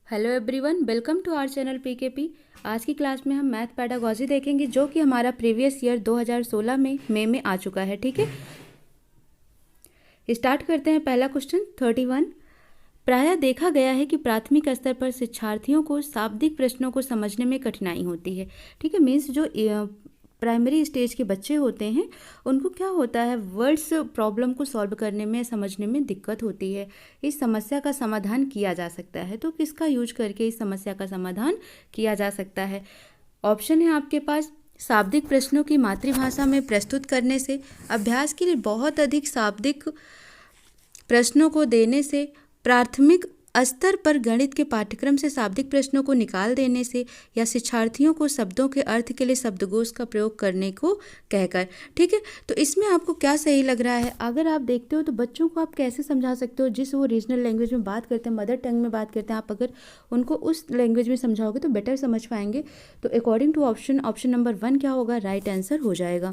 Hello everyone, welcome to our channel PKP. आज की class में हम मैथ पेडागोजी देखेंगे जो कि हमारा प्रीवियस ईयर 2016 में मई में आ चुका है। ठीक है, स्टार्ट करते हैं। पहला क्वेश्चन 31। प्रायः देखा गया है कि प्राथमिक स्तर पर शिक्षार्थियों को शाब्दिक प्रश्नों को समझने में कठिनाई होती है। ठीक है, मीन्स जो प्राइमरी स्टेज के बच्चे होते हैं उनको क्या होता है, वर्ड्स प्रॉब्लम को सॉल्व करने में समझने में दिक्कत होती है। इस समस्या का समाधान किया जा सकता है, तो किसका यूज करके इस समस्या का समाधान किया जा सकता है? ऑप्शन है आपके पास, शाब्दिक प्रश्नों की मातृभाषा में प्रस्तुत करने से, अभ्यास के लिए बहुत अधिक शाब्दिक प्रश्नों को देने से, प्राथमिक स्तर पर गणित के पाठ्यक्रम से शाब्दिक प्रश्नों को निकाल देने से, या शिक्षार्थियों को शब्दों के अर्थ के लिए शब्दकोश का प्रयोग करने को कहकर। ठीक है, तो इसमें आपको क्या सही लग रहा है? अगर आप देखते हो तो बच्चों को आप कैसे समझा सकते हो, जिस वो रीजनल लैंग्वेज में बात करते हैं, मदर टंग में बात करते हैं, आप अगर उनको उस लैंग्वेज में समझाओगे तो बेटर समझ पाएंगे। तो अकॉर्डिंग टू ऑप्शन नंबर 1 क्या होगा? राइट आंसर हो जाएगा।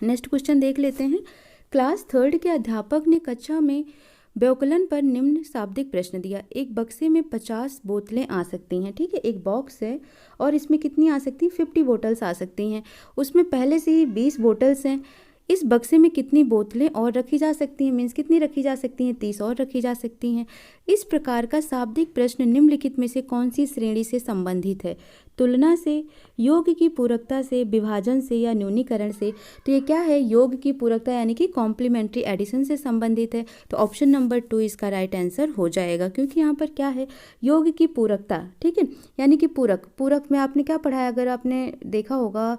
नेक्स्ट क्वेश्चन देख लेते हैं। क्लास 3 के अध्यापक ने कक्षा में व्यवकलन पर निम्न शाब्दिक प्रश्न दिया। एक बक्से में 50 बोतलें आ सकती हैं। ठीक है, एक बॉक्स है और इसमें कितनी आ सकती हैं? 50 बोतल्स आ सकती हैं। उसमें पहले से ही 20 बोतल्स हैं। इस बक्से में कितनी बोतलें और रखी जा सकती हैं? मीन्स कितनी रखी जा सकती हैं? 30 और रखी जा सकती हैं। इस प्रकार का शाब्दिक प्रश्न निम्नलिखित में से कौन सी श्रेणी से संबंधित है? तुलना से, योग की पूरकता से, विभाजन से, या न्यूनीकरण से? तो ये क्या है? योग की पूरकता यानी कि कॉम्प्लीमेंट्री एडिशन से संबंधित है। तो ऑप्शन नंबर 2 इसका राइट आंसर हो जाएगा, क्योंकि यहाँ पर क्या है? योग की पूरकता। ठीक है, यानी कि पूरक में आपने क्या पढ़ा है? अगर आपने देखा होगा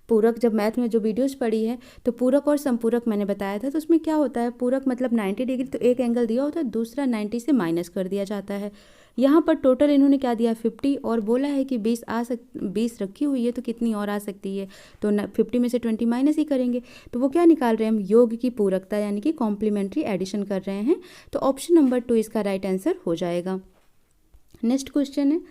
पूरक, जब मैथ में जो वीडियोस पढ़ी है तो पूरक और संपूरक मैंने बताया था। तो उसमें क्या होता है? पूरक मतलब 90 डिग्री, तो एक एंगल दिया होता है, दूसरा 90 से माइनस कर दिया जाता है। यहाँ पर टोटल इन्होंने क्या दिया? 50, और बोला है कि 20 रखी हुई है, तो कितनी और आ सकती है? तो 50 में से 20 माइनस ही करेंगे। तो वो क्या निकाल रहे हैं हम? योग की पूरकता यानी कि कॉम्प्लीमेंट्री एडिशन कर रहे हैं। तो ऑप्शन नंबर 2 इसका राइट आंसर हो जाएगा। नेक्स्ट क्वेश्चन है,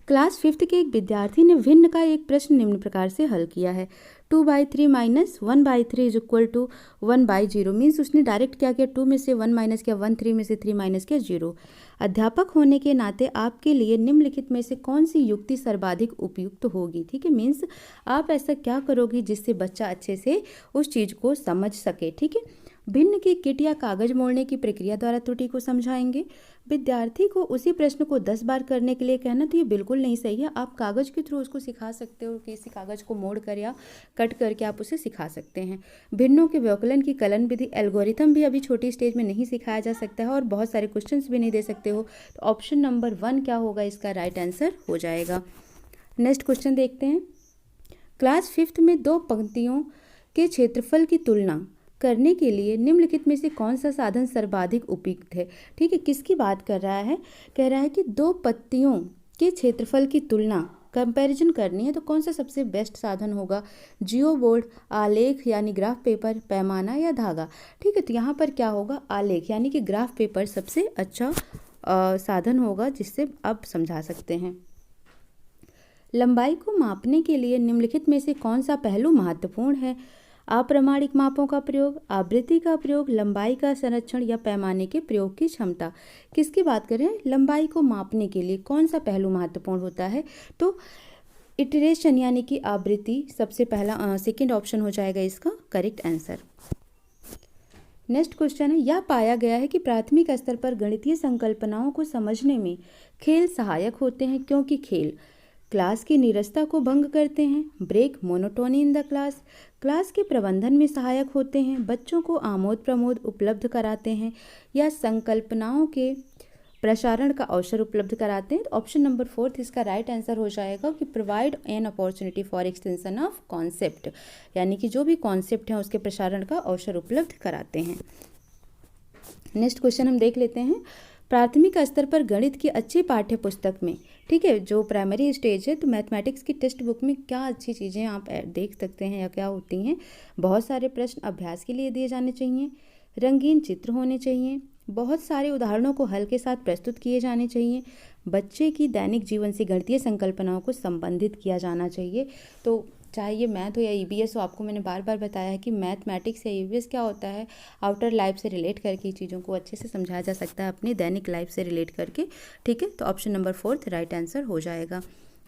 क्लास 5 के एक विद्यार्थी ने भिन्न का एक प्रश्न निम्न प्रकार से हल किया है। 2/3 minus 1/3 is equal to 1/0। Means उसने डायरेक्ट क्या किया? 2 में से 1 माइनस किया 1, 3 में से 3 माइनस किया 0। अध्यापक होने के नाते आपके लिए निम्नलिखित में से कौन सी युक्ति सर्वाधिक उपयुक्त होगी? ठीक है, मीन्स आप ऐसा क्या करोगी जिससे बच्चा अच्छे से उस चीज़ को समझ सके। ठीक है, भिन्न की किट या कागज मोड़ने की प्रक्रिया द्वारा त्रुटि को समझाएंगे। विद्यार्थी को उसी प्रश्न को 10 बार करने के लिए कहना, तो ये बिल्कुल नहीं सही है। आप कागज के थ्रू उसको सिखा सकते हो, किसी कागज को मोड़ कर या कट करके आप उसे सिखा सकते हैं। भिन्नों के व्यवकलन की कलन विधि, एल्गोरिथम भी अभी छोटी स्टेज में नहीं सिखाया जा सकता है, और बहुत सारे क्वेश्चंस भी नहीं दे सकते हो। तो ऑप्शन नंबर 1 क्या होगा? इसका राइट आंसर हो जाएगा। नेक्स्ट क्वेश्चन देखते हैं। क्लास 5 में 2 पंक्तियों के क्षेत्रफल की तुलना करने के लिए निम्नलिखित में से कौन सा साधन सर्वाधिक उपयुक्त है? ठीक है, किसकी बात कर रहा है? कह रहा है कि 2 पत्तियों के क्षेत्रफल की तुलना, कंपैरिजन करनी है, तो कौन सा सबसे बेस्ट साधन होगा? जियो बोर्ड, आलेख यानी ग्राफ पेपर, पैमाना, या धागा? ठीक है, तो यहाँ पर क्या होगा? आलेख यानी कि ग्राफ पेपर सबसे अच्छा साधन होगा, जिससे आप समझा सकते हैं। लंबाई को मापने के लिए निम्नलिखित में से कौन सा पहलू महत्वपूर्ण है? अप्रमाणिक मापों का प्रयोग, आवृत्ति का प्रयोग, लंबाई का संरक्षण, या पैमाने के प्रयोग की क्षमता? किसकी बात करें? लंबाई को मापने के लिए कौन सा पहलू महत्वपूर्ण होता है? तो इटरेशन यानी कि आवृत्ति सबसे पहला, सेकंड ऑप्शन हो जाएगा इसका करेक्ट आंसर। नेक्स्ट क्वेश्चन है, यह पाया गया है कि प्राथमिक स्तर पर गणितीय संकल्पनाओं को समझने में खेल सहायक होते हैं, क्योंकि खेल क्लास की नीरसता को भंग करते हैं, break monotony in the class के प्रबंधन में सहायक होते हैं, बच्चों को आमोद प्रमोद उपलब्ध कराते हैं, या संकल्पनाओं के प्रसारण का अवसर उपलब्ध कराते हैं। तो ऑप्शन नंबर 4 इसका राइट आंसर हो जाएगा कि provide an opportunity for extension of concept, यानी कि जो भी कॉन्सेप्ट हैं उसके प्रसारण का अवसर उपलब्ध कराते हैं। नेक्स्ट क्वेश्चन हम देख लेते हैं। प्राथमिक स्तर पर गणित की अच्छी पाठ्य पुस्तक में, ठीक है, जो प्राइमरी स्टेज है, तो मैथमेटिक्स की टेक्स्ट बुक में क्या अच्छी चीज़ें आप देख सकते हैं या क्या होती हैं? बहुत सारे प्रश्न अभ्यास के लिए दिए जाने चाहिए, रंगीन चित्र होने चाहिए, बहुत सारे उदाहरणों को हल के साथ प्रस्तुत किए जाने चाहिए, बच्चे की दैनिक जीवन से गणितीय संकल्पनाओं को संबंधित किया जाना चाहिए। तो चाहे ये मैथ हो या ईवीएस हो, आपको मैंने बार बार बताया है कि मैथमेटिक्स या ईवीएस क्या होता है, आउटर लाइफ से रिलेट करके चीज़ों को अच्छे से समझाया जा सकता है अपनी दैनिक लाइफ से रिलेट करके। ठीक है, तो ऑप्शन नंबर 4 राइट आंसर हो जाएगा।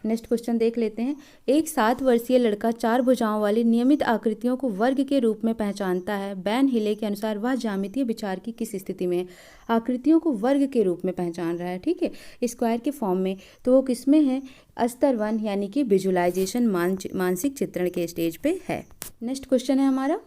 नेक्स्ट क्वेश्चन देख लेते हैं। एक 7 वर्षीय लड़का 4 भुजाओं वाली नियमित आकृतियों को वर्ग के रूप में पहचानता है। बैन हिले के अनुसार वह ज्यामितीय विचार की किस स्थिति में है? आकृतियों को वर्ग के रूप में पहचान रहा है, ठीक है, स्क्वायर के फॉर्म में, तो वो किस में है? स्तर 1 यानी कि विजुलाइजेशन, मानसिक चित्रण के स्टेज पे है। नेक्स्ट क्वेश्चन है हमारा,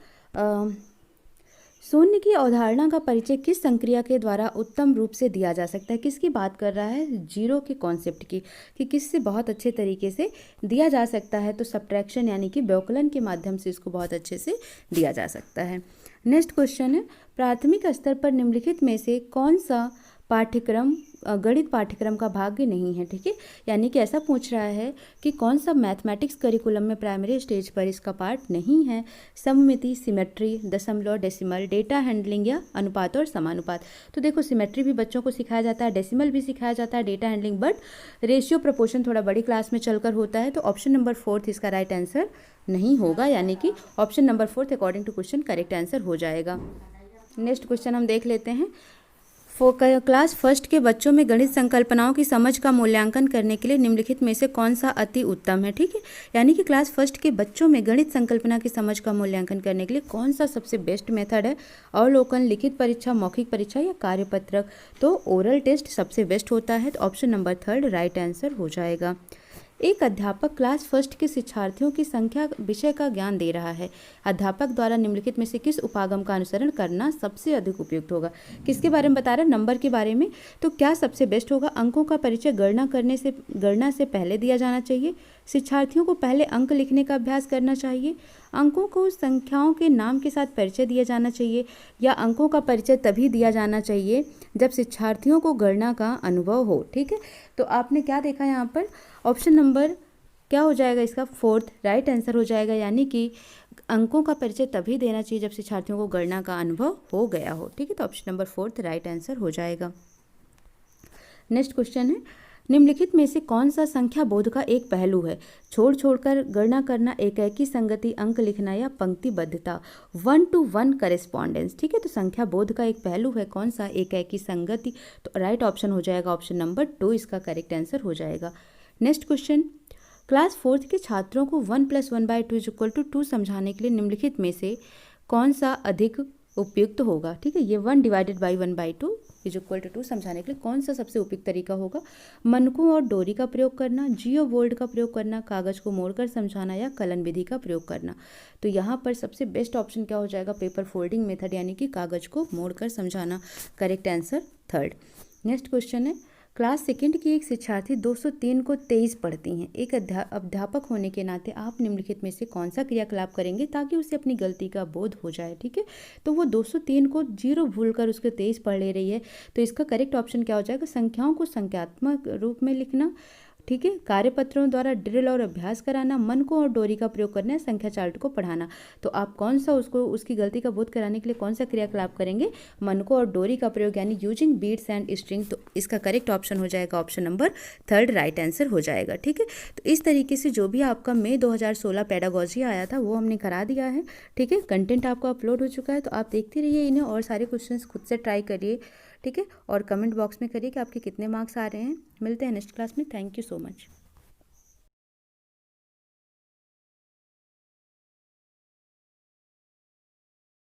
शून्य की अवधारणा का परिचय किस संक्रिया के द्वारा उत्तम रूप से दिया जा सकता है? किसकी बात कर रहा है? जीरो के कॉन्सेप्ट की, कि किससे बहुत अच्छे तरीके से दिया जा सकता है, तो सब्ट्रैक्शन यानी कि व्यवकलन के माध्यम से इसको बहुत अच्छे से दिया जा सकता है। नेक्स्ट क्वेश्चन है, प्राथमिक स्तर पर निम्नलिखित में से कौन सा पाठ्यक्रम गणित पाठ्यक्रम का भाग नहीं है? ठीक है, यानी कि ऐसा पूछ रहा है कि कौन सा मैथमेटिक्स करिकुलम में प्राइमरी स्टेज पर इसका पार्ट नहीं है? सममिति, सिमेट्री, दशमलव, डेसिमल, डेटा हैंडलिंग या अनुपात और समानुपात। तो देखो, सिमेट्री भी बच्चों को सिखाया जाता है, डेसिमल भी सिखाया जाता है, data handling, but ratio proportion थोड़ा बड़ी क्लास में चलकर होता है। तो ऑप्शन नंबर 4 इसका राइट आंसर नहीं होगा, यानी कि option number 4 according to question correct answer हो जाएगा। नेक्स्ट क्वेश्चन हम देख लेते हैं। क्लास फर्स्ट के बच्चों में गणित संकल्पनाओं की समझ का मूल्यांकन करने के लिए निम्नलिखित में से कौन सा अति उत्तम है? ठीक है, यानी कि क्लास फर्स्ट के बच्चों में गणित संकल्पना की समझ का मूल्यांकन करने के लिए कौन सा सबसे बेस्ट मेथड है? अवलोकन, लिखित परीक्षा, मौखिक परीक्षा या कार्यपत्रक? तो ओरल टेस्ट सबसे बेस्ट होता है, तो ऑप्शन नंबर 3 राइट आंसर हो जाएगा। एक अध्यापक क्लास फर्स्ट के शिक्षार्थियों की संख्या विषय का ज्ञान दे रहा है। अध्यापक द्वारा निम्नलिखित में से किस उपागम का अनुसरण करना सबसे अधिक उपयुक्त होगा? किसके बारे में बता रहा है? नंबर के बारे में। तो क्या सबसे बेस्ट होगा? अंकों का परिचय गणना से पहले दिया जाना चाहिए। शिक्षार्थियों को पहले अंक लिखने का अभ्यास करना चाहिए। अंकों को संख्याओं के नाम के साथ परिचय दिया जाना चाहिए, या अंकों का परिचय तभी दिया जाना चाहिए जब शिक्षार्थियों को गणना का अनुभव हो। ठीक है, तो आपने क्या देखा यहाँ पर? ऑप्शन नंबर क्या हो जाएगा इसका? 4 राइट आंसर हो जाएगा, यानी कि अंकों का परिचय तभी देना चाहिए जब शिक्षार्थियों को गणना का अनुभव हो गया हो। ठीक है, तो ऑप्शन नंबर 4 राइट आंसर हो जाएगा। नेक्स्ट क्वेश्चन है, निम्नलिखित में से कौन सा संख्या बोध का एक पहलू है? छोड़कर गणना करना, एकाएकी संगति, अंक लिखना या पंक्तिबद्धता? 1-to-1 correspondence. ठीक है, तो संख्या बोध का एक पहलू है कौन सा? एकाएकी संगति। तो राइट ऑप्शन हो जाएगा ऑप्शन नंबर 2 इसका करेक्ट आंसर हो जाएगा। नेक्स्ट क्वेश्चन, क्लास 4 के छात्रों को 1+1/2 = 2 समझाने के लिए निम्नलिखित में से कौन सा अधिक उपयुक्त होगा? ठीक है, ये 1/1/2 = 2 समझाने के लिए कौन सा सबसे उपयुक्त तरीका होगा? मनकों और डोरी का प्रयोग करना, जियो बोल्ड का प्रयोग करना, कागज को मोड़कर समझाना या कलन विधि का प्रयोग करना? तो यहाँ पर सबसे बेस्ट ऑप्शन क्या हो जाएगा? पेपर फोल्डिंग मेथड, यानी कि कागज को मोड़कर समझाना। Correct answer 3। नेक्स्ट क्वेश्चन है, क्लास सेकंड की एक शिक्षार्थी 203 को 23 पढ़ती हैं। एक अध्यापक होने के नाते आप निम्नलिखित में से कौन सा क्रियाकलाप करेंगे ताकि उसे अपनी गलती का बोध हो जाए? ठीक है, तो वो 203 को 0 भूलकर उसके 23 पढ़ ले रही है, तो इसका करेक्ट ऑप्शन क्या हो जाएगा? संख्याओं को संख्यात्मक रूप में लिखना, ठीक है, कार्यपत्रों द्वारा ड्रिल और अभ्यास कराना, मनकों और डोरी का प्रयोग करना, संख्या चार्ट को पढ़ाना। तो आप कौन सा उसकी गलती का बोध कराने के लिए कौन सा क्रियाकलाप करेंगे? मनकों और डोरी का प्रयोग, यानी यूजिंग बीड्स एंड स्ट्रिंग। तो इसका करेक्ट ऑप्शन हो जाएगा ऑप्शन नंबर 3 राइट आंसर हो जाएगा। ठीक है, तो इस तरीके से जो भी आपका मई 2016 पेडागोजी आया था वो हमने करा दिया है। ठीक है, कंटेंट आपको अपलोड हो चुका है, तो आप देखते रहिए इन्हें और सारे क्वेश्चन खुद से ट्राई करिए। ठीक है, और कमेंट बॉक्स में करिए कि आपके कितने मार्क्स आ रहे हैं। मिलते हैं नेक्स्ट क्लास में। Thank you so much.